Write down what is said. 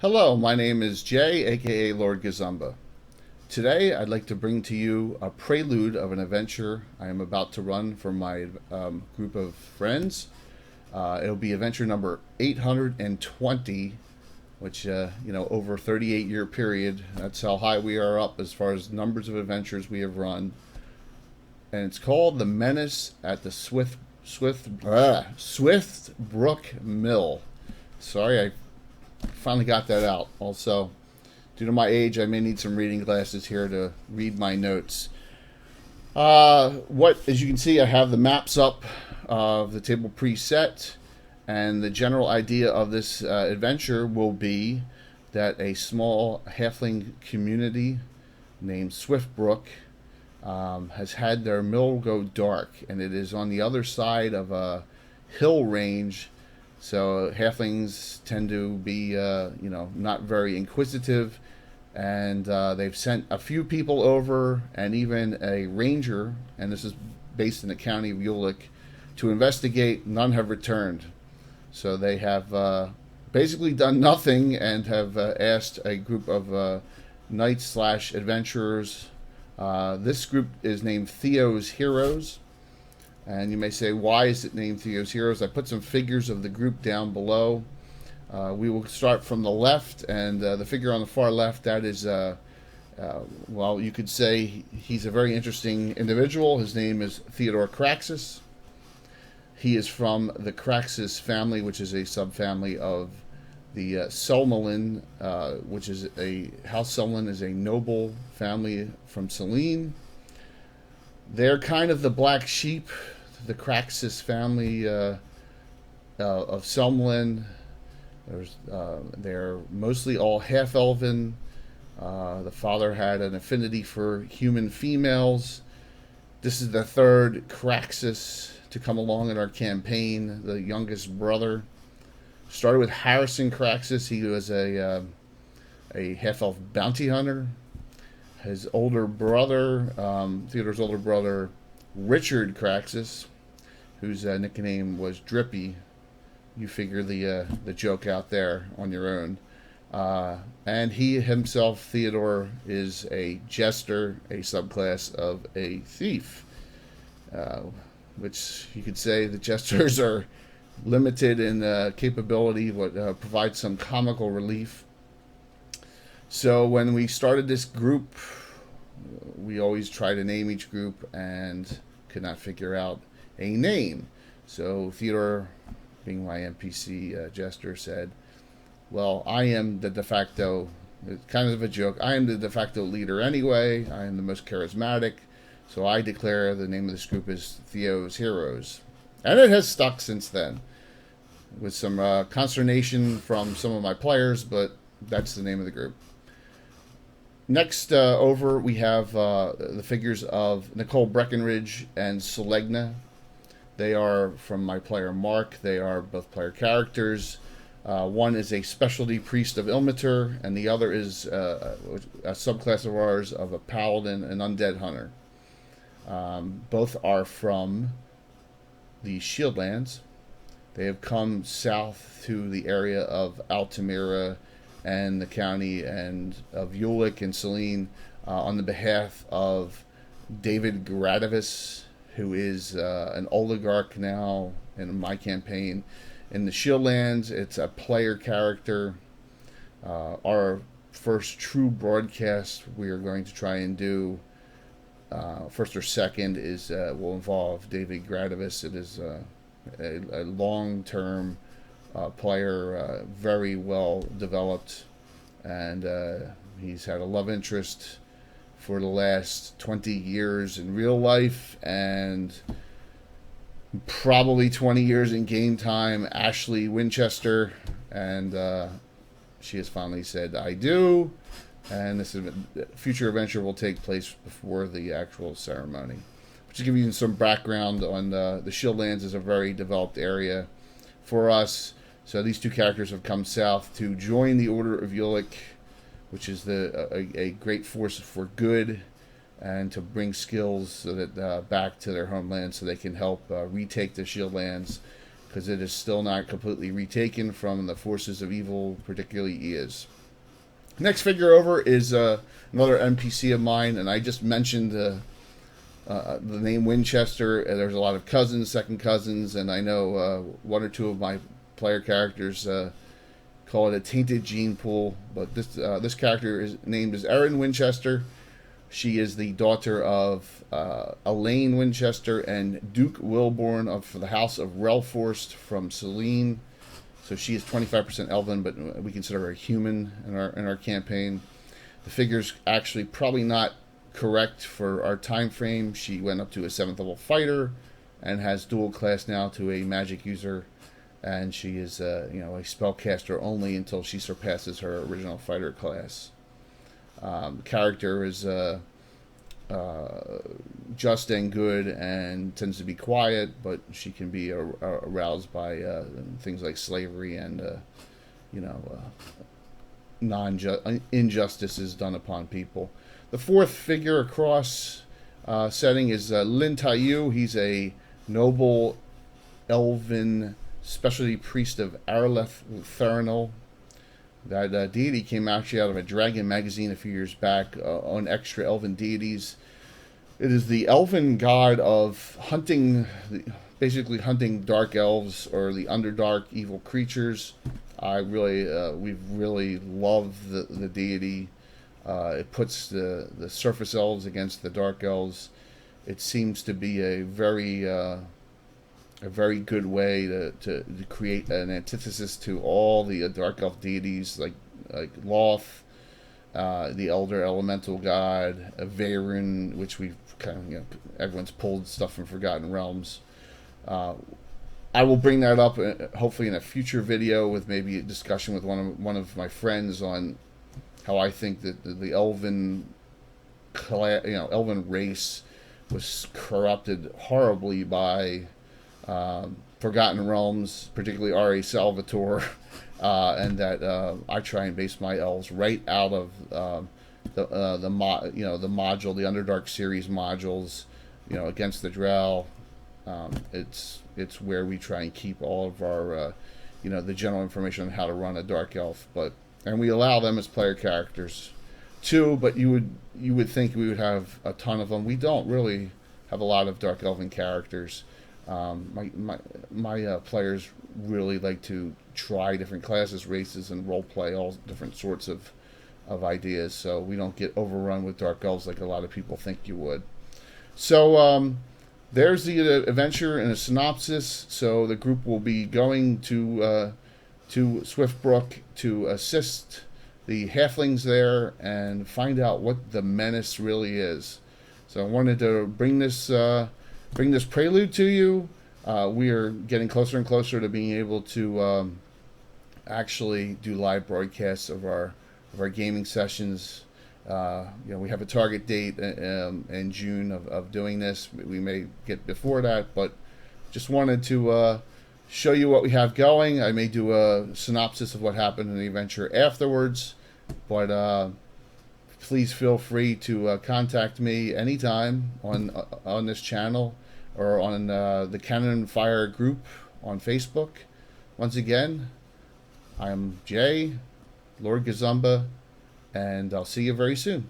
Hello, my name is Jay, aka Lord Gazumba. Today, I'd like to bring to you a prelude of an adventure I am about to run for my group of friends. It'll be adventure number 820, which, over a 38-year period. That's how high we are up as far as numbers of adventures we have run. And it's called The Menace at the Swiftbrook Mill. Sorry, I finally got that out. Also, due to my age, I may need some reading glasses here to read my notes. As you can see, I have the maps up of the table preset, and the general idea of this adventure will be that a small halfling community named Swiftbrook has had their mill go dark, and it is on the other side of a hill range. So halflings tend to be, not very inquisitive, and they've sent a few people over, and even a ranger, and this is based in the county of Ulick, to investigate. None have returned, so they have basically done nothing, and have asked a group of knights slash adventurers. This group is named Theo's Heroes. And you may say, why is it named Theo's Heroes? I put some figures of the group down below. We will start from the left, and the figure on the far left, that is, you could say he's a very interesting individual. His name is Theodore Craxus. He is from the Craxus family, which is a subfamily of the Selmelin, which is House Selmelin is a noble family from Selene. They're kind of the black sheep, the Craxus family of Selmelin. They're mostly all half-elven. The father had an affinity for human females. This is the third Craxus to come along in our campaign, the youngest brother. Started with Harrison Craxus. He was a half-elf bounty hunter. His older brother, Theodore's older brother, Richard Craxus, whose nickname was Drippy. You figure the joke out there on your own. And he himself, Theodore, is a jester, a subclass of a thief, which you could say the jesters are limited in capability, but provide some comical relief. So when we started this group, we always try to name each group and could not figure out a name. So Theodore, being my NPC jester, said, well, I am the de facto, it's kind of a joke, I am the de facto leader anyway. I am the most charismatic. So I declare the name of this group is Theo's Heroes. And it has stuck since then, with some consternation from some of my players, but that's the name of the group. Next over, we have the figures of Nicole Breckenridge and Selegna. They are from my player Mark. They are both player characters. One is a specialty priest of Ilmater, and the other is a subclass of ours of a paladin, an undead hunter. Both are from the Shieldlands. They have come south to the area of Altamira and the county and of Ulick and Selene on the behalf of David Gradavis, who is an oligarch now in my campaign. In the Shieldlands, it's a player character. Our first true broadcast we are going to try and do, first or second, will involve David Gradavis. It is a long-term player, very well developed, and he's had a love interest for the last 20 years in real life, and probably 20 years in game time, Ashley Winchester, and she has finally said, I do, and this future adventure will take place before the actual ceremony. To give you some background on the Shieldlands is a very developed area for us. So these two characters have come south to join the Order of Ulick, which is a great force for good, and to bring skills so that back to their homeland so they can help retake the Shieldlands because it is still not completely retaken from the forces of evil, particularly Iaz. Next figure over is another NPC of mine, and I just mentioned the name Winchester. There's a lot of cousins, second cousins, and I know one or two of my player characters call it a tainted gene pool. But this character is named as Erin Winchester. She is the daughter of Elaine Winchester and Duke Wilborn of the House of Relforst from Selene. So she is 25% elven, but we consider her human in our campaign. The figure's actually probably not correct for our time frame. She went up to a 7th level fighter and has dual class now to a magic user, and she is a spellcaster only until she surpasses her original fighter class. The character is just and good and tends to be quiet, but she can be aroused by things like slavery and injustices done upon people. The fourth figure across setting is Lin Taiyu. He's a noble elven specialty priest of Arleth Theranil. That deity came actually out of a Dragon magazine a few years back on extra elven deities. It is the elven god of hunting, basically hunting dark elves or the underdark evil creatures. We've really loved the deity. It puts the surface elves against the dark elves. It seems to be a very good way to create an antithesis to all the dark elf deities like Loth, the Elder Elemental God, Vayrun, which we've kind of everyone's pulled stuff from Forgotten Realms. I will bring that up hopefully in a future video with maybe a discussion with one of my friends on how I think that the elven elven race was corrupted horribly by Forgotten Realms, particularly R.A. Salvatore, and that I try and base my elves right out of the module, the Underdark series modules, against the Drow. It's where we try and keep all of our the general information on how to run a dark elf, and we allow them as player characters too. But you would think we would have a ton of them. We don't really have a lot of dark elven characters. My players really like to try different classes, races, and role play all different sorts of ideas, so we don't get overrun with dark elves like a lot of people think you would. So there's the adventure in a synopsis. So the group will be going to Swiftbrook to assist the halflings there and find out what the Menace really is. So I wanted to bring this prelude to you. We are getting closer and closer to being able to actually do live broadcasts of our gaming sessions. We have a target date in June of doing this. We may get before that, but just wanted to show you what we have going. I may do a synopsis of what happened in the adventure afterwards, but please feel free to contact me anytime on this channel or on the Cannon Fire group on Facebook. Once again, I'm Jay, Lord Gazumba, and I'll see you very soon.